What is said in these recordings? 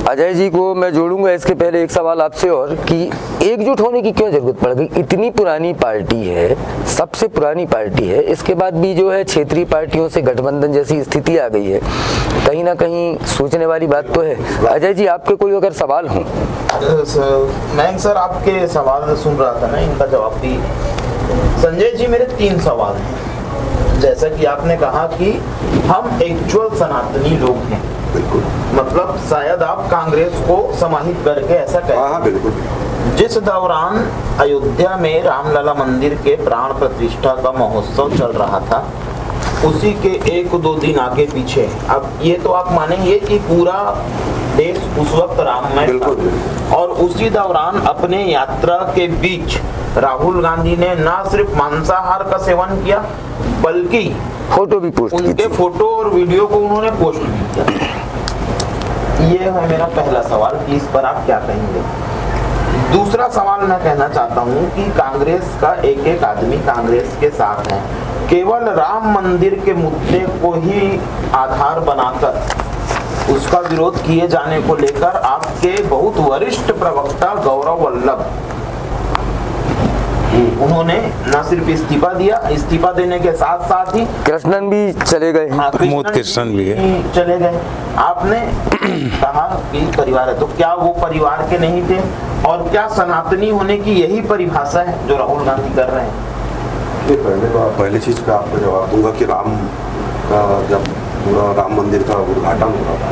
अजय जी को मैं जोड़ूंगा। इसके पहले एक सवाल आपसे और कि एकजुट होने की क्यों जरूरत पड़ गई? इतनी पुरानी पार्टी है, सबसे पुरानी पार्टी है, इसके बाद भी जो है क्षेत्रीय पार्टियों से गठबंधन जैसी स्थिति आ गई है। कहीं ना कहीं सोचने वाली बात तो है। अजय जी, आपके कोई अगर सवाल हो? मैं सर आपके सवाल सुन रहा था ना, इनका जवाब भी। संजय जी, मेरे 3 सवाल हैं। जैसा कि आपने कहा कि हम एक्चुअल सनातनी लोग हैं, बिल्कुल, मतलब शायद आप कांग्रेस को समाहित करके ऐसा कहें। हाँ बिल्कुल। जिस दौरान अयोध्या में रामलला मंदिर के प्राण प्रतिष्ठा का महोत्सव चल रहा था, उसी के 1-2 दिन आगे पीछे, अब ये तो आप मानेंगे कि पूरा देश उस वक्त राममय था, और उसी दौरान अपने यात्रा के बीच राहुल गांधी ने न सिर्फ मांसाहार का सेवन किया, बल्कि फोटो भी पोस्ट की उनके थी। फोटो और वीडियो को उन्होंने पोस्ट भी किया। ये है मेरा पहला सवाल कि इस पर आप क्या कहेंगे। दूसरा सवाल मैं कहना चाहता हूँ कि कांग्रेस का एक आदमी कांग्रेस के साथ है, केवल राम मंदिर के मुद्दे को ही आधार बनाकर उसका विरोध किए जाने को लेकर आपके बहुत वरिष्ठ प्रवक्ता गौरव वल्लभ, उन्होंने न सिर्फ इस्तीफा दिया, इस्तीफा देने के साथ साथ ही कृष्णन भी चले गए। प्रमोद कृष्णन भी है, चले गए। आपने कहा कि परिवार है, तो क्या वो परिवार के नहीं थे? और क्या सनातनी होने की यही परिभाषा है जो राहुल गांधी कर रहे हैं? पहली चीज का आपको जवाब दूंगा कि राम का जब पूरा राम मंदिर का उद्घाटन हो रहा था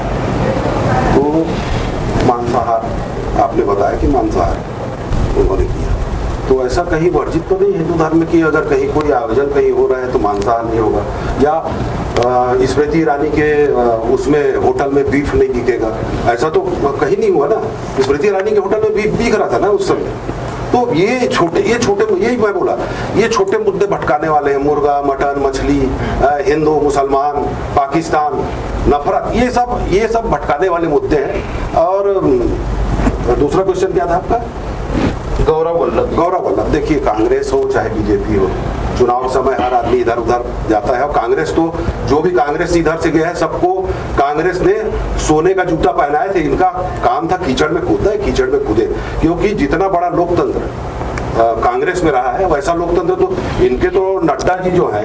तो मांसाहार, आपने बताया कि मांसाहार उन्होंने किया, तो ऐसा कहीं वर्जित तो नहीं हिंदू धर्म में कि अगर कहीं कोई आयोजन कहीं हो रहा है तो मांसाहार नहीं होगा, या स्मृति ईरानी के उसमें होटल में बीफ नहीं बिकेगा, ऐसा तो कहीं नहीं हुआ ना। स्मृति ईरानी के होटल में बीफ बिक रहा था ना उस समय। तो ये छोटे यही मैं बोला, ये छोटे मुद्दे भटकाने वाले हैं, मुर्गा, मटन, मछली, हिंदू, मुसलमान, पाकिस्तान, नफरत, ये सब भटकाने वाले मुद्दे हैं। और दूसरा क्वेश्चन क्या था आपका? गौरव वल्लभ, देखिए कांग्रेस हो चाहे बीजेपी हो, चुनाव समय हर आदमी इधर उधर जाता है, और कांग्रेस तो जो भी कांग्रेस इधर से गया है सबको कांग्रेस ने सोने का जूता पहनाए थे। इनका काम था कीचड़ में कूदना है, कीचड़ में कूदे, क्योंकि जितना बड़ा लोकतंत्र कांग्रेस में रहा है वैसा लोकतंत्र तो इनके तो नड्डा जी जो है,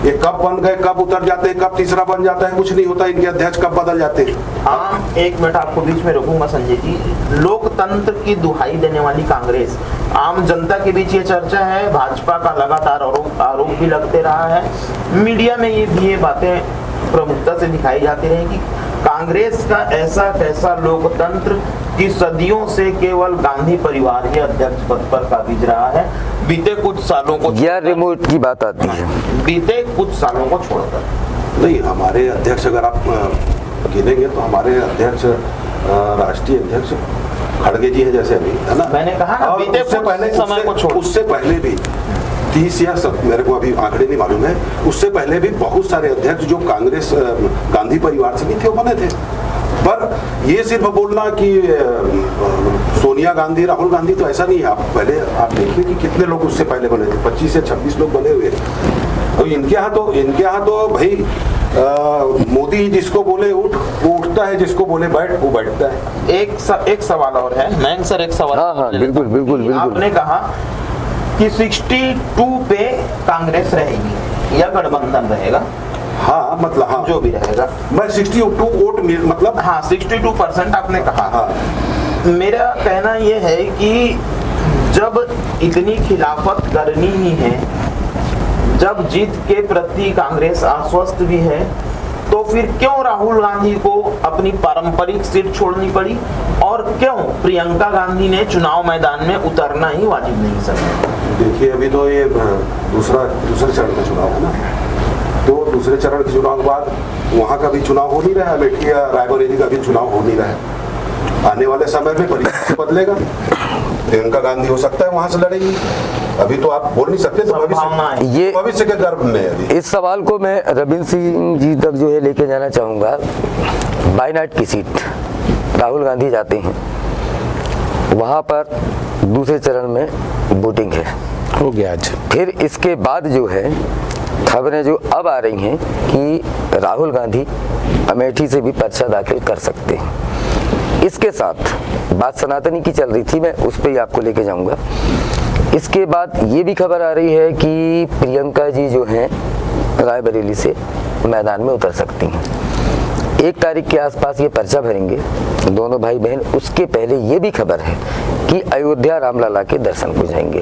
ये कब बन गए, कब उतर जाते हैं, कब तीसरा बन जाता है, कुछ नहीं होता, इनके अध्यक्ष कब बदल जाते हैं। हाँ, 1 मिनट आपको बीच में रोकूंगा संजय जी। लोकतंत्र की दुहाई देने वाली कांग्रेस, आम जनता के बीच ये चर्चा है, भाजपा का लगातार आरोप भी लगते रहा है, मीडिया में ये बातें प्रमुखता से दिखाई जाती रही कि कांग्रेस का ऐसा कैसा लोकतंत्र कि सदियों से केवल गांधी परिवार के अध्यक्ष पद पर काबिज रहा है, बीते कुछ सालों को, या रिमोट की बात आती है, बीते कुछ सालों को छोड़कर। नहीं, हमारे अध्यक्ष अगर आप गिनेंगे तो हमारे अध्यक्ष राष्ट्रीय अध्यक्ष खड़गे जी है, जैसे अभी है ना, मैंने कहा ना, बीते कुछ समय को छोड़, उससे पहले भी 30 या मेरे को अभी आंकड़े नहीं मालूम है, उससे पहले भी बहुत सारे अध्यक्ष जो कांग्रेस गांधी परिवार से भी थे, वो बने थे। पर ये सिर्फ बोलना कि सोनिया गांधी, राहुल गांधी, तो ऐसा नहीं है। आप देखिए कि कितने लोग उससे पहले बने थे, 25 से 26 लोग बने हुए। तो इनके यहाँ तो भाई मोदी जिसको बोले उठ वो उठता है, जिसको बोले बैठ वो बैठता है। एक सवाल और है मैं सर, एक सवाल। हाँ, बिल्कुल। आपने कहा कि 62 पे कांग्रेस रहेगी या गठबंधन रहेगा? हाँ, मतलब हाँ, जो भी रहेगा। मैं 62 वोट मतलब, हाँ 62% आपने कहा। हाँ। मेरा कहना यह है कि जब इतनी खिलाफत करनी ही है, जब जीत के प्रति कांग्रेस आश्वस्त भी है, तो फिर क्यों राहुल गांधी को अपनी पारंपरिक सीट छोड़नी पड़ी, और क्यों प्रियंका गांधी ने चुनाव मैदान में उतरना ही वाजिब नहीं समझा? देखिए, अभी तो ये दूसरे चरण का चुनाव है ना, तो दूसरे चरण के चुनाव के बाद वहाँ का भी चुनाव हो नहीं रहा है, अमेठी या रायबरेली का भी चुनाव हो नहीं रहा है। आने वाले समय में परिस्थिति बदलेगा, प्रियंका गांधी हो सकता है वहां से लड़ेगी, अभी तो आप बोल नहीं सकते, तो ये भविष्य के गर्भ में अभी। इस सवाल को मैं रविंद्र सिंह जी तक जो है लेके जाना चाहूँगा। वायनाड की सीट राहुल गांधी जाते हैं, वहाँ पर दूसरे चरण में वोटिंग है, हो गया आज। फिर इसके बाद जो है खबरें जो अब आ रही हैं कि राहुल गांधी अमेठी से भी पर्चा दाखिल कर सकते हैं। इसके साथ बात सनातनी की चल रही थी, मैं उस पर ही आपको लेके जाऊंगा। इसके बाद ये भी खबर आ रही है कि प्रियंका जी जो हैं रायबरेली से मैदान में उतर सकती हैं। 1 तारीख के आसपास ये पर्चा भरेंगे दोनों भाई बहन। उसके पहले ये भी खबर है कि अयोध्या रामलला के दर्शन को जाएंगे।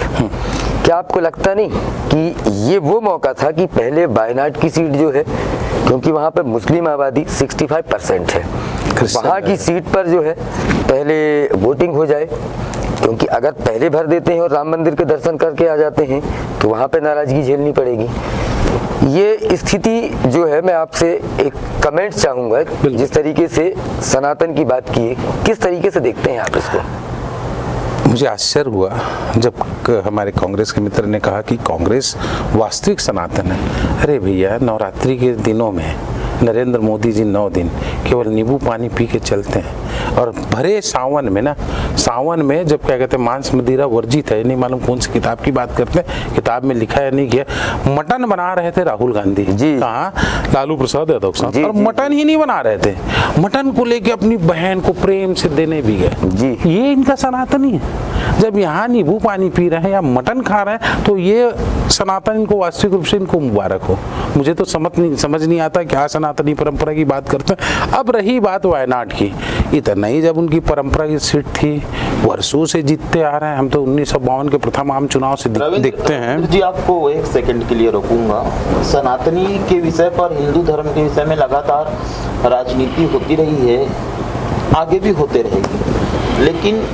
क्या आपको लगता नहीं कि ये वो मौका था कि पहले वायनाड की सीट जो है, क्योंकि वहाँ पे मुस्लिम आबादी 65% है, वहाँ की सीट पर जो है पहले वोटिंग हो जाए, क्योंकि अगर पहले भर देते हैं और राम मंदिर के दर्शन करके आ जाते हैं तो वहाँ पे नाराजगी झेलनी पड़ेगी। ये स्थिति जो है, मैं आपसे एक कमेंट चाहूँगा, जिस तरीके से सनातन की बात की है, किस तरीके से देखते हैं आप इसको? मुझे आश्चर्य हुआ जब हमारे कांग्रेस के मित्र ने कहा कि कांग्रेस वास्तविक सनातन है। अरे भैया, नवरात्रि के दिनों में नरेंद्र मोदी जी 9 दिन केवल नींबू पानी पी के चलते हैं, और भरे सावन में ना, सावन में जब क्या कहते हैं मांस मदिरा वर्जित है, नहीं मालूम कौन सी किताब की बात करते हैं, किताब में लिखा है नहीं किया, मटन बना रहे थे राहुल गांधी जी, कहाँ, लालू प्रसाद यादव साहब, और मटन ही नहीं बना रहे थे, मटन को लेके अपनी बहन को प्रेम से देने भी गए जी। ये इनका सनातनी है। जब यहाँ नींबू पानी पी रहे हैं या मटन खा रहे हैं तो ये सनातन इनको वास्तविक रूप से इनको मुबारक हो। मुझे तो समझ नहीं आता क्या सनातनी परंपरा की बात करते हैं। अब रही बात वायनाड की, इतना ही जब उनकी परंपरा की सीट थी, वर्षों से जीतते आ रहे हैं। हम तो 1952 के प्रथम आम चुनाव से देखते हैं जी। आपको 1 सेकंड के लिए रोकूंगा। सनातनी के विषय पर, हिंदू धर्म के विषय में लगातार राजनीति होती रही है, आगे भी होते रहेगी, लेकिन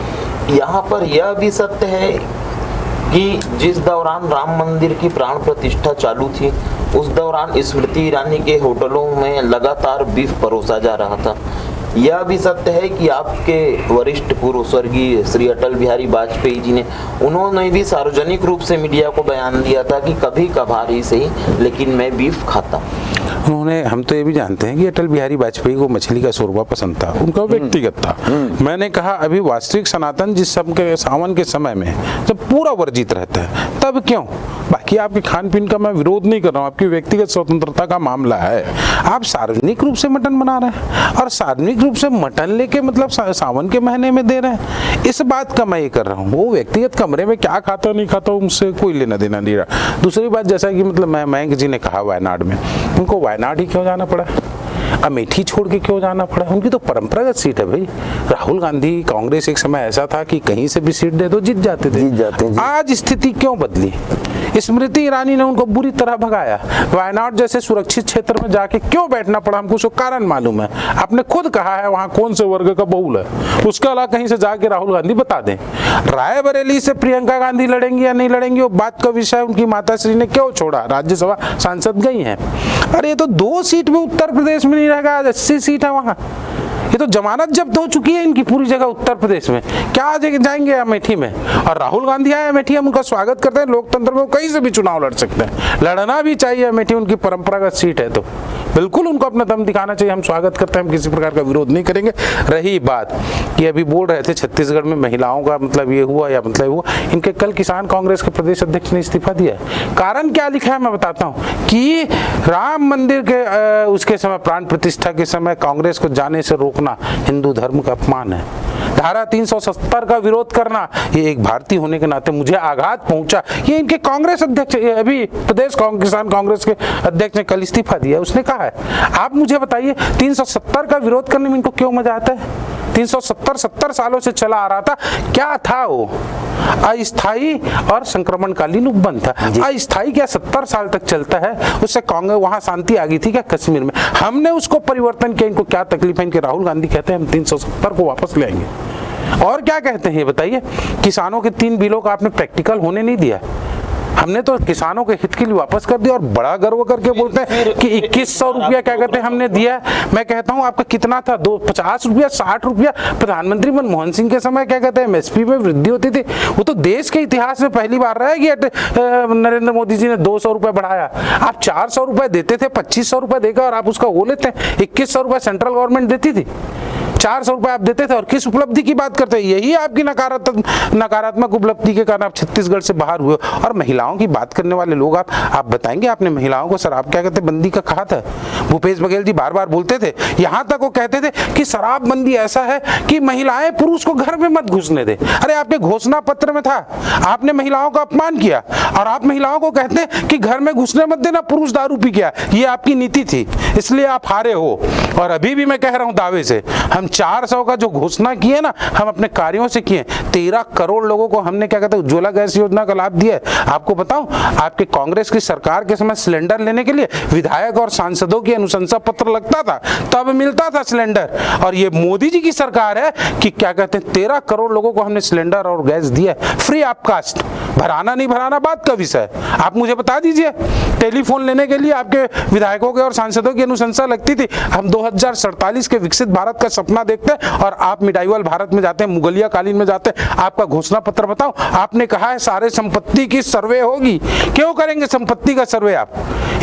यहाँ पर यह भी सत्य है कि जिस दौरान राम मंदिर की प्राण प्रतिष्ठा चालू थी, उस दौरान स्मृति ईरानी के होटलों में लगातार बीफ परोसा जा रहा था। यह भी सत्य है कि आपके वरिष्ठ पूर्व स्वर्गीय श्री अटल बिहारी वाजपेयी जी ने, उन्होंने भी सार्वजनिक रूप से मीडिया को बयान दिया था कि कभी कभार ही सही, लेकिन मैं बीफ खाता। उन्होंने, हम तो ये भी जानते हैं कि अटल बिहारी वाजपेयी को मछली का शोरबा पसंद था, उनका व्यक्तिगत था। मैंने कहा अभी वास्तविक सनातन जिस सब के सावन के समय में जब पूरा वर्जित रहता है तब क्यों, बाकी आपके खान पीन का मैं विरोध नहीं कर रहा हूँ, आपकी व्यक्तिगत स्वतंत्रता का मामला है। आप सार्वजनिक रूप से मटन बना रहे हैं और सार्वजनिक रूप से मटन लेके मतलब सावन के महीने में दे रहे हैं, इस बात का मैं ये कर रहा हूँ। वो व्यक्तिगत कमरे में क्या खाता नहीं खाता उनसे कोई लेना देना नहीं रहा। दूसरी बात, जैसा कि मतलब मयंक जी ने कहा वायनाड में, उनको वायनाड ही क्यों जाना पड़ा, अमेठी छोड़ के क्यों जाना पड़ा? उनकी तो परंपरागत सीट है भाई। राहुल गांधी, कांग्रेस एक समय ऐसा था कि कहीं से भी सीट दे दो जीत जाते थे। आज स्थिति क्यों बदली? स्मृति ईरानी ने उनको बुरी तरह भगाया। वायनाड जैसे सुरक्षित क्षेत्र में जाके क्यों बैठना पड़ा? हमको उसका कारण मालूम है, आपने खुद कहा है वहां कौन से वर्ग का बहुल है, उसके अलावा कहीं से जाके राहुल गांधी बता दें। रायबरेली से प्रियंका गांधी लड़ेंगी या नहीं लड़ेंगी, वो बात का विषय उनकी माताश्री ने क्यों छोड़ा, राज्यसभा सांसद गई हैं। अरे ये तो 2 सीट में उत्तर प्रदेश में नहीं रहेगा, आज 80 सीट है वहां। ये तो जमानत जब्त हो चुकी है इनकी पूरी जगह उत्तर प्रदेश में, क्या जाएंगे अमेठी में? और राहुल गांधी आए अमेठी, हम उनका स्वागत करते हैं। लोकतंत्र में वो कहीं से भी चुनाव लड़ सकते हैं, लड़ना भी चाहिए। अमेठी उनकी परंपरागत सीट है तो बिल्कुल उनको अपना दम दिखाना चाहिए, हम स्वागत करते हैं, हम किसी प्रकार का विरोध नहीं करेंगे। रही बात कि अभी बोल रहे थे छत्तीसगढ़ में महिलाओं का मतलब ये हुआ या मतलब हुआ, इनके कल किसान कांग्रेस के प्रदेश अध्यक्ष ने इस्तीफा दिया है। कारण क्या लिखा है मैं बताता हूँ कि राम मंदिर के उसके समय प्राण प्रतिष्ठा के समय कांग्रेस को जाने से रोकना हिंदू धर्म का अपमान है। धारा 370 का विरोध करना, ये एक भारतीय होने के नाते मुझे आघात पहुंचा। ये इनके कांग्रेस अध्यक्ष, अभी प्रदेश किसान कांग्रेस के अध्यक्ष ने कल इस्तीफा दिया, उसने कहा है। आप मुझे बताइए 370 का विरोध करने में इनको क्यों मजा आता है? 370 सालों से चला आ रहा था, क्या था वो? अस्थायी और संक्रमणकालीन उपबंध था। अस्थायी क्या 70 साल तक चलता है, उससे कांग्रेस वहां शांति आ गई थी क्या कश्मीर में? हमने उसको परिवर्तन किया, इनको क्या तकलीफ है? इनके राहुल गांधी कहते हैं हम 370 को वापस ले आएंगे। और क्या कहते हैं बताइए? किसानों के 3 बिलों का आपने प्रैक्टिकल होने नहीं दिया, हमने तो किसानों के हित के लिए वापस कर दिया और बड़ा गर्व करके बोलते हैं कि 2100 रुपया क्या कहते हैं हमने दिया। मैं कहता हूं आपका कितना था, 50 रुपया 60 रुपया? प्रधानमंत्री मनमोहन सिंह के समय क्या कहते हैं एमएसपी में वृद्धि होती थी। वो तो देश के इतिहास में पहली बार रहा है कि नरेंद्र मोदी जी ने 200 रुपया बढ़ाया। आप 400 रुपए देते थे, 2500 रुपए देकर और आप उसका वो लेते हैं। 2100 रुपए सेंट्रल गवर्नमेंट देती थी। 400 रुपए आप देते थे और किस उपलब्धि की बात करते हैं? यही आपकी नकारात्मक उपलब्धि के कारण आप छत्तीसगढ़ से बाहर हुए। और महिलाओं की बात करने वाले लोग आप बताएंगे आपने महिलाओं को शराब क्या कहते बंदी का कहा था? भूपेश बघेल जी बार बार बोलते थे, यहां तक वो कहते थे कि शराबबंदी ऐसा है कि महिलाएं पुरुष को घर में मत घुसने दे। अरे आपके घोषणा पत्र में था, आपने महिलाओं का अपमान किया और आप महिलाओं को कहते हैं कि घर में घुसने मत देना, पुरुष दारू पी गया। ये आपकी नीति थी, इसलिए आप हारे हो। और अभी भी मैं कह रहा हूं दावे से, हम 400 का जो घोषणा किए ना, हम अपने कार्यों से किए। 13 करोड़ लोगों को हमने क्या कहते हैं उज्ज्वला गैस योजना का लाभ दिया है। आपको बताऊं, आपके कांग्रेस की सरकार के समय सिलेंडर लेने के लिए विधायक और सांसदों की अनुशंसा पत्र लगता था, तब मिलता था सिलेंडर। और ये मोदी जी की सरकार है कि क्या कहते हैं 13 करोड़ लोगों को हमने सिलेंडर और गैस दिया फ्री ऑफ कास्ट। भराना नहीं भराना बात का विषय, आप मुझे बता दीजिए। टेलीफोन लेने के लिए आपके विधायकों के और सांसदों की अनुशंसा लगती थी। हम 2047 के विकसित भारत का सपना देखते हैं और आप मिडाइवल भारत में जाते हैं, मुगलिया कालीन में जाते हैं। आपका घोषणा पत्र बताओ, आपने कहा है सारे संपत्ति की सर्वे होगी। क्यों करेंगे संपत्ति का सर्वे आप?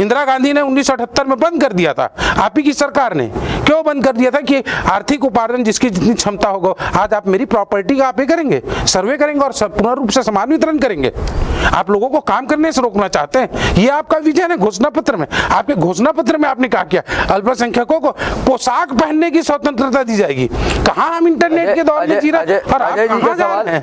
इंदिरा गांधी ने 1978 में बंद कर दिया था, आप ही की सरकार ने क्यों बंद कर दिया था कि आर्थिक उपार्जन जिसकी जितनी क्षमता होगा। आज आप मेरी प्रॉपर्टी का आप ही करेंगे, सर्वे करेंगे और पूर्ण रूप से समान वितरण करेंगे। आप लोगों को काम करने से रोकना चाहते हैं, ये आपका विजन है घोषणा पत्र में। आपके घोषणा पत्र में आपने कहा क्या? अल्पसंख्यकों को पोशाक पहनने की स्वतंत्रता दी जाएगी। कहां हम इंटरनेट के दौर में जी रहे हैं और आप कहां जा रहे हैं?